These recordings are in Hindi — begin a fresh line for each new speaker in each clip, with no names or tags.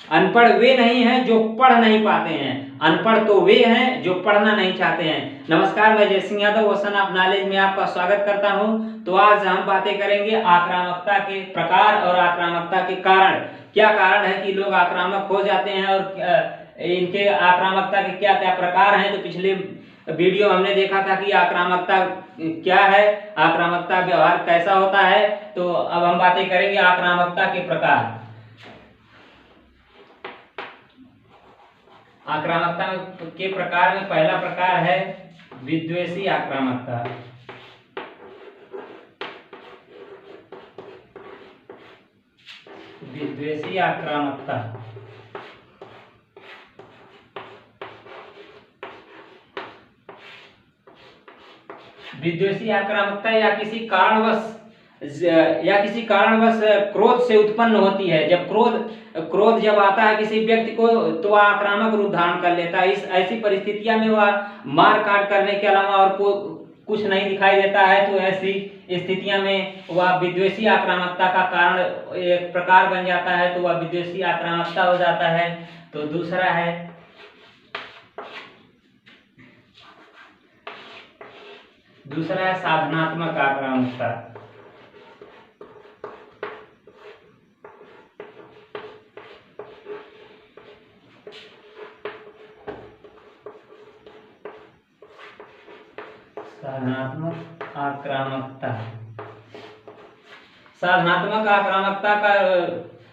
अनपढ़ वे नहीं हैं जो पढ़ नहीं पाते हैं, अनपढ़ तो वे हैं जो पढ़ना नहीं चाहते हैं। नमस्कार, मैं जय Singh Yadav ocean of knowledge में आपका स्वागत करता हूं। तो आज हम बातें करेंगे आक्रामकता के प्रकार और आक्रामकता के कारण। क्या कारण है कि लोग आक्रामक हो जाते हैं और इनके आक्रामकता के क्या क्या प्रकार हैं। तो पिछले वीडियो हमने देखा था कि आक्रामकता क्या है, आक्रामकता व्यवहार कैसा होता है। तो अब हम बातें करेंगे आक्रामकता के प्रकार। आक्रामकता के प्रकार में पहला प्रकार है विद्वेषी आक्रामकता। विद्वेषी आक्रामकता विद्वेषी आक्रामकता या किसी कारणवश क्रोध से उत्पन्न होती है। जब क्रोध जब आता है किसी व्यक्ति को तो वह आक्रामक रूप धारण कर लेता है। इस ऐसी परिस्थितियों में वह मार काट करने के अलावा और कुछ नहीं दिखाई देता है। तो ऐसी स्थितियों में वह विद्वेषी आक्रामकता का कारण एक प्रकार बन जाता है, तो वह विद्वेषी आक्रामकता हो जाता है। तो दूसरा है साधनात्मक आक्रामकता। साधनात्मक आक्रामकता का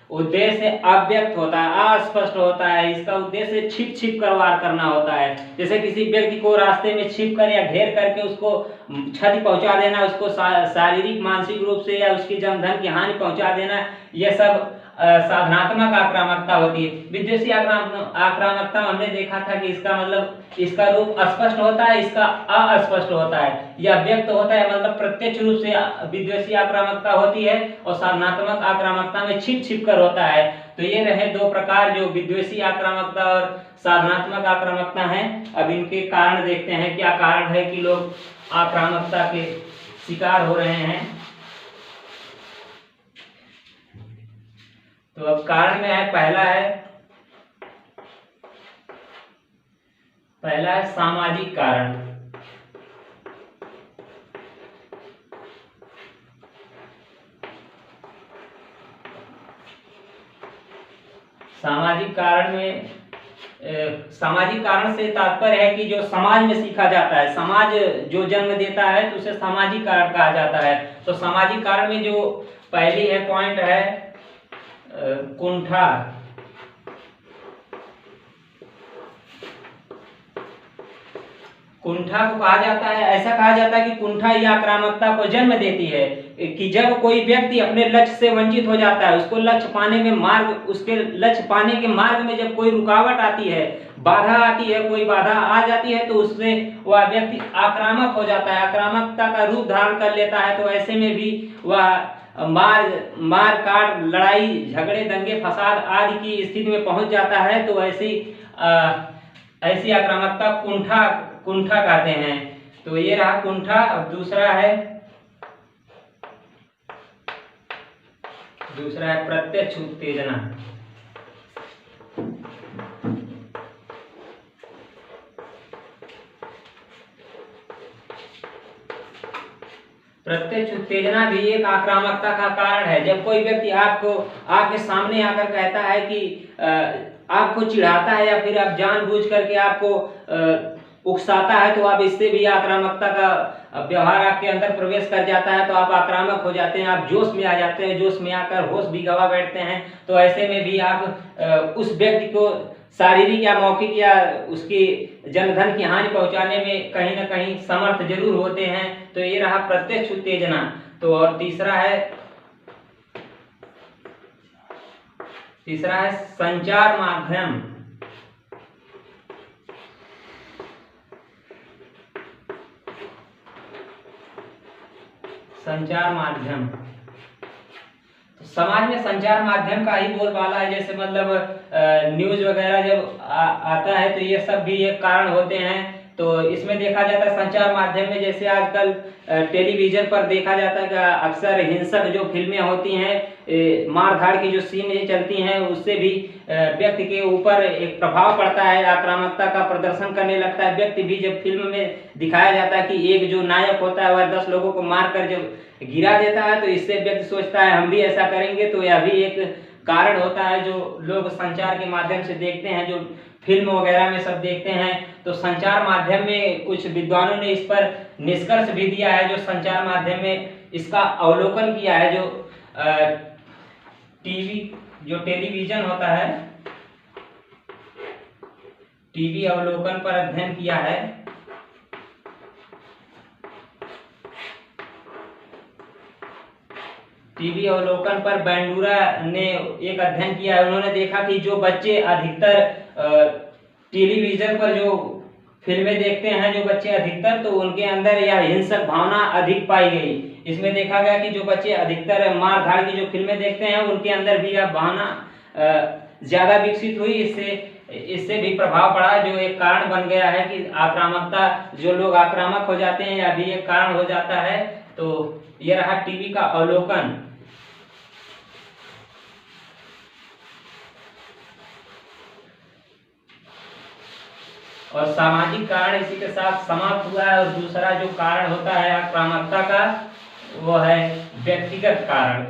उद्देश्य अव्यक्त होता है, अस्पष्ट होता है। इसका उद्देश्य छिप कर वार करना होता है। जैसे किसी व्यक्ति को रास्ते में छिप कर या घेर करके उसको क्षति पहुंचा देना, उसको शारीरिक मानसिक रूप से या उसकी जनधन की हानि पहुंचा देना, यह सब साधनात्मक आक्रामकता होती है। विद्वेषी आक्रामकता हमने देखा था कि इसका मतलब इसका रूप स्पष्ट होता है, इसका अस्पष्ट होता है या व्यक्त होता है। मतलब प्रत्यक्ष रूप से विद्वेषी आक्रामकता होती है और साधनात्मक आक्रामकता में छिप कर होता है। तो ये रहे दो प्रकार जो विद्वेषी आक्रामकता और साधनात्मक आक्रामकता है। अब इनके कारण देखते हैं, क्या कारण है कि लोग आक्रामकता के शिकार हो रहे हैं। तो अब कारण में है, पहला है सामाजिक कारण। सामाजिक कारण से तात्पर्य है कि जो समाज में सीखा जाता है, समाज जो जन्म देता है तो उसे सामाजिक कारण कहा जाता है। तो सामाजिक कारण में जो पहली है पॉइंट है कुंठा। कुंठा को कहा जाता है, ऐसा कहा जाता है कि कुंठा ही आक्रामकता को जन्म देती है कि जब कोई व्यक्ति अपने लक्ष्य से वंचित हो जाता है, उसको लक्ष्य पाने में उसके लक्ष्य पाने के मार्ग में जब कोई रुकावट आती है, बाधा आती है, कोई बाधा आ जाती है, तो उससे वह व्यक्ति आक्रामक हो जाता है, आक्रामकता का रूप धारण कर लेता है। तो ऐसे में भी वह मार काट, लड़ाई झगड़े, दंगे फसाद आदि की स्थिति में पहुंच जाता है। तो ऐसी आक्रामकता कुंठा कहते हैं। तो ये रहा कुंठा। अब दूसरा है प्रत्यक्ष उत्तेजना। प्रत्यक्ष उत्तेजना भी एक आक्रामकता का कारण है। जब कोई व्यक्ति आपके सामने आकर कहता है कि आपको चिढ़ाता है या फिर आप जानबूझ करके आपको उकसाता है, तो आप इससे भी आक्रामकता का व्यवहार आपके अंदर प्रवेश कर जाता है। तो आप आक्रामक हो जाते हैं, आप जोश में आ जाते हैं, जोश में आकर होश भी गवा बैठते हैं। तो ऐसे में भी आप उस व्यक्ति को शारीरिक या मौखिक या उसकी जनधन की हानि पहुंचाने में कहीं ना कहीं समर्थ जरूर होते हैं। तो ये रहा प्रत्यक्ष उत्तेजना। तो और तीसरा है संचार माध्यम। संचार माध्यम समाज में संचार माध्यम का ही बोलबाला है। जैसे मतलब न्यूज वगैरह जब आता है तो ये सब भी एक कारण होते हैं तो इसमें देखा जाता है संचार माध्यम में, जैसे आजकल टेलीविजन पर देखा जाता है कि अक्सर हिंसक जो फिल्में होती हैं, मार धाड़ की जो सीन चलती हैं, उससे भी व्यक्ति के ऊपर एक प्रभाव पड़ता है, आक्रामकता का प्रदर्शन करने लगता है। व्यक्ति भी जब फिल्म में दिखाया जाता है कि एक जो नायक होता है वह 10 लोगों को मारकर जब गिरा देता है, तो इससे व्यक्ति सोचता है हम भी ऐसा करेंगे। तो यह भी एक कारण होता है जो लोग संचार के माध्यम से देखते हैं, जो फिल्म वगैरह में सब देखते हैं। तो संचार माध्यम में कुछ विद्वानों ने इस पर निष्कर्ष भी दिया है, जो संचार माध्यम में इसका अवलोकन किया है, जो टेलीविजन होता है, टीवी अवलोकन पर अध्ययन किया है। टीवी अवलोकन पर बैंडूरा ने एक अध्ययन किया है। उन्होंने देखा कि जो बच्चे अधिकतर टेलीविजन पर जो फिल्में देखते हैं, जो बच्चे अधिकतर, तो उनके अंदर यह हिंसक भावना अधिक पाई गई। इसमें देखा गया कि जो बच्चे अधिकतर मार धाड़ की जो फिल्में देखते हैं, उनके अंदर भी यह भावना ज्यादा विकसित हुई। इससे भी प्रभाव पड़ा, जो एक कारण बन गया है कि आक्रामकता, जो लोग आक्रामक हो जाते हैं, यह भी एक कारण हो जाता है। तो यह रहा टीवी का अवलोकन। और सामाजिक कारण इसी के साथ समाप्त हुआ है। और दूसरा जो कारण होता है आक्रामकता का, वो है व्यक्तिगत कारण।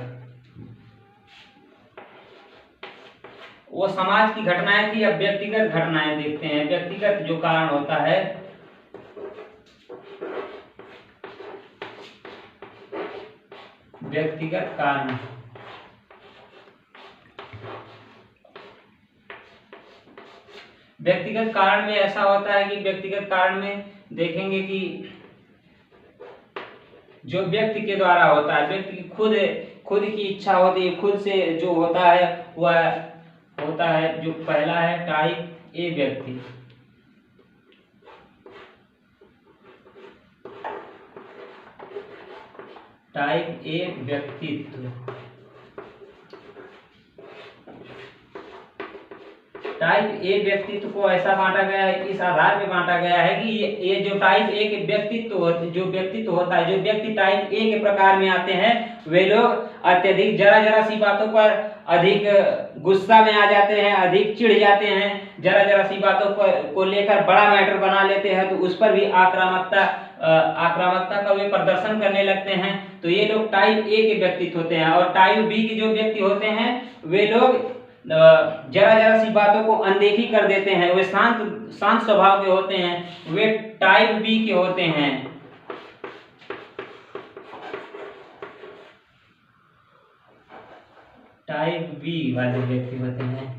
वो समाज की घटनाएं थी, अब व्यक्तिगत घटनाएं देखते हैं। व्यक्तिगत जो कारण होता है, व्यक्तिगत कारण। व्यक्तिगत कारण में ऐसा होता है कि व्यक्तिगत कारण में देखेंगे कि जो व्यक्ति के द्वारा होता है, व्यक्ति की खुद की इच्छा होती है, खुद से जो होता है वह होता है। जो पहला है टाइप ए व्यक्ति। टाइप ए व्यक्तित्व। टाइप ए व्यक्तित्व को ऐसा बांटा गया है, इस आधार पे बांटा गया है कि ये जो टाइप ए के व्यक्तित्व होता है, जो व्यक्ति टाइप ए के प्रकार में आते हैं, वे लोग अत्यधिक जरा सी बातों पर अधिक गुस्सा में आ जाते हैं, अधिक चिढ़ जाते हैं, जरा सी बातों को लेकर बड़ा मैटर बना लेते हैं। तो उस पर भी आक्रामकता का वे प्रदर्शन करने लगते हैं। तो ये लोग टाइप ए के व्यक्तित्व होते हैं। और टाइप बी के जो व्यक्ति होते हैं, वे लोग जरा सी बातों को अनदेखी कर देते हैं, वे शांत स्वभाव के होते हैं, वे टाइप बी के होते हैं। टाइप बी वाले व्यक्ति होते हैं।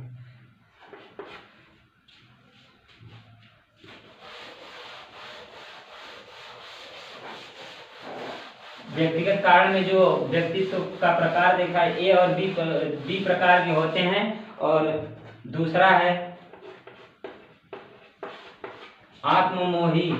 व्यक्तिगत कारण में जो व्यक्तित्व का प्रकार देखा है, ए और बी प्रकार के होते हैं। और दूसरा है आत्ममोही।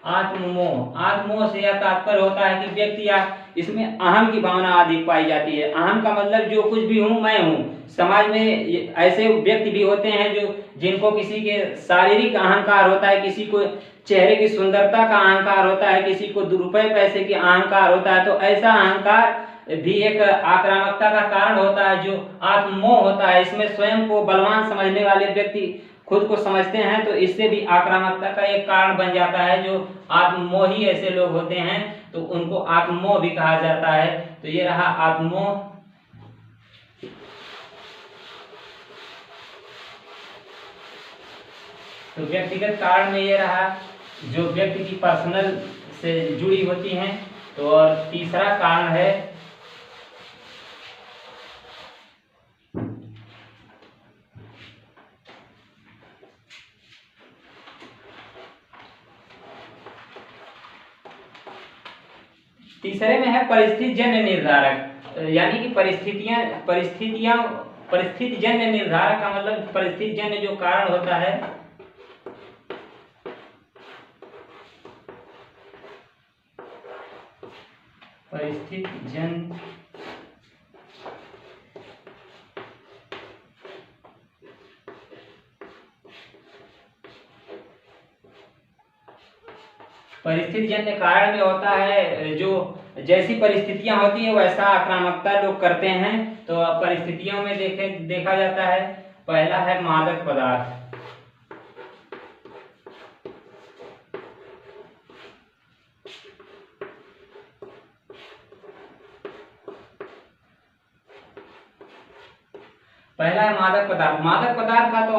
आत्ममोह से यह तात्पर्य होता है कि व्यक्ति या इसमें अहम की भावना अधिक पाई जाती है। अहम का मतलब जो कुछ भी हूं मैं हूं। समाज में ऐसे व्यक्ति भी होते हैं जिनको किसी के शारीरिक अहंकार होता है, किसी को चेहरे की सुंदरता का अहंकार होता है, किसी को रुपए पैसे की अहंकार होता है। तो ऐसा अहंकार भी एक आक्रामकता का कारण होता है, जो आत्ममोह होता है। इसमें स्वयं को बलवान समझने वाले व्यक्ति खुद को समझते हैं, तो इससे भी आक्रामकता का एक कारण बन जाता है। जो आत्ममोही ऐसे लोग होते हैं, तो उनको आत्ममोह भी कहा जाता है। तो ये रहा आत्ममोह। तो व्यक्तिगत कारण में ये रहा जो व्यक्ति की पर्सनल से जुड़ी होती हैं। तो और तीसरा कारण है तीसरे में है परिस्थितिजन्य निर्धारक। यानी कि परिस्थितिजन्य निर्धारक का मतलब परिस्थितिजन्य जो कारण होता है, परिस्थितिजन्य परिस्थिति जन्य कारण में होता है जो जैसी परिस्थितियां होती है वैसा आक्रामकता लोग करते हैं। तो अब परिस्थितियों में देखा जाता है, पहला है मादक पदार्थ। पहला है मादक पदार्थ। मादक पदार्थ का तो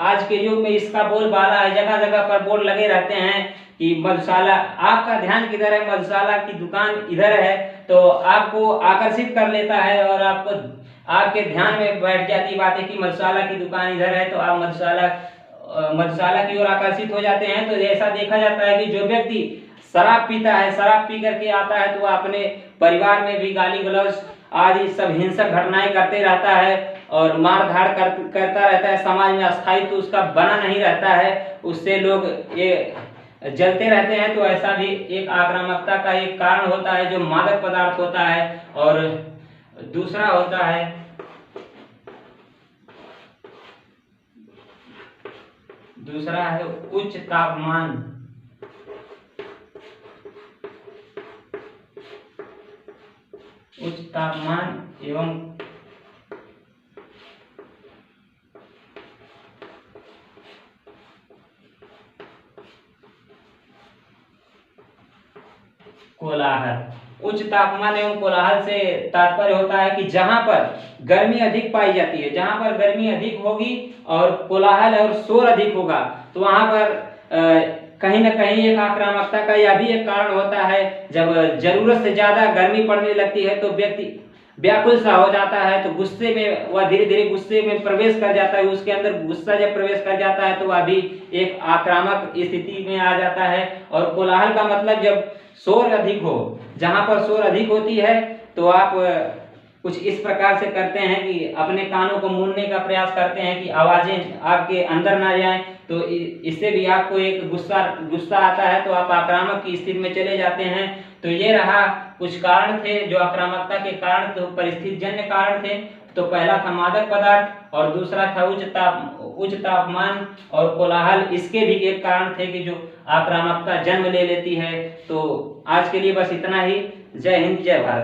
आज के युग में इसका बोलबाला है, जगह जगह पर बोर्ड लगे रहते हैं कि मधुशाला, आपका ध्यान किधर है, मधुशाला की दुकान इधर है, तो आपको आकर्षित कर लेता है और आपको आपके ध्यान में बैठ जाती बात है कि मधुशाला की दुकान इधर है, तो आप मधुशाला की ओर आकर्षित हो जाते हैं। तो ऐसा देखा जाता है कि जो व्यक्ति शराब पीता है, शराब पी करके आता है, तो वह अपने परिवार में भी गाली गलौज आदि सब हिंसक घटनाएं करते रहता है और मारधाड़ करता रहता है। समाज में अस्थायित्व उसका बना नहीं रहता है, उससे लोग ये जलते रहते हैं। तो ऐसा भी एक आक्रामकता का एक कारण होता है जो मादक पदार्थ होता है। और दूसरा होता है उच्च तापमान। उच्च तापमान एवं कोलाहल। उच्च तापमान एवं कोलाहल से तात्पर्य होता है कि जहां पर गर्मी अधिक पाई जाती है, जहां पर गर्मी अधिक होगी और कोलाहल और शोर अधिक होगा, तो वहां पर कहीं न कहीं एक आक्रामकता का यह भी एक कारण होता है। जब जरूरत से ज्यादा गर्मी पड़ने लगती है तो व्यक्ति व्याकुल सा हो जाता है, तो गुस्से में वह धीरे धीरे गुस्से में प्रवेश कर जाता है। उसके अंदर गुस्सा जब प्रवेश कर जाता है तो वह भी एक आक्रामक स्थिति में आ जाता है। और कोलाहल का मतलब जब शोर अधिक हो, जहां पर शोर अधिक होती है तो आप कुछ इस प्रकार से करते हैं कि अपने कानों को मूंदने का प्रयास करते हैं कि आवाजें आपके अंदर ना जाएं, तो इससे भी आपको एक गुस्सा आता है, तो आप आक्रामक की स्थिति में चले जाते हैं। तो ये रहा कुछ कारण थे जो आक्रामकता के कारण, तो परिस्थिति जन्य कारण थे। तो पहला था मादक पदार्थ और दूसरा था उच्च तापमान और कोलाहल। इसके भी एक कारण थे कि जो आक्रामकता जन्म ले लेती है। तो आज के लिए बस इतना ही। जय हिंद, जय भारत।